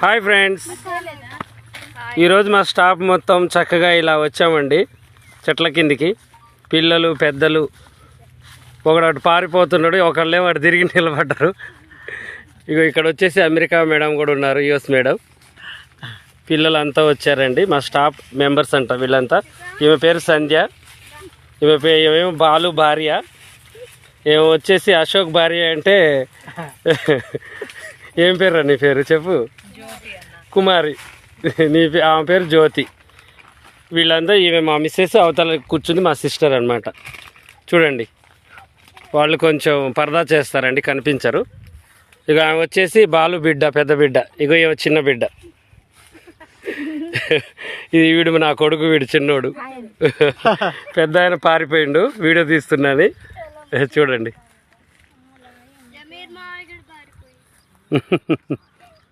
Hi friends, ఈరోజు మా staff మొత్తం చక్కగా ఇలా వచ్చామండి చెట్ల కిందికి. పిల్లలు పెద్దలు ఒకడు పారిపోతున్నాడు, ఒకళ్ళే వాడు తిరిగి నిలబడ్డారు. ఇగో ఇక్కడ వచ్చేసి అమెరికా మేడం కూడా ఉన్నారు, యుఎస్ మేడం. పిల్లలంతా వచ్చారండి, మా స్టాఫ్ మెంబర్స్ అంట వీళ్ళంతా. ఈమె పేరు సంధ్య, ఈమెమో బాలు భార్య, ఏమో వచ్చేసి అశోక్ భార్య. అంటే ఏం పేరు నీ పేరు చెప్పు? కుమారి. ఆమె పేరు జ్యోతి. వీళ్ళంతా ఈమె మా మిస్సెస్, అవతల కూర్చుంది మా సిస్టర్ అనమాట. చూడండి, వాళ్ళు కొంచెం పరదా చేస్తారండి, కనిపించరు. ఇక ఆమె వచ్చేసి బాలు బిడ్డ, పెద్ద బిడ్డ. ఇగో ఏమో చిన్న బిడ్డ. ఇది వీడు నా కొడుకు, వీడు చిన్నోడు. పెద్ద ఆయన పారిపోయిండు, వీడియో తీస్తున్నాను చూడండి.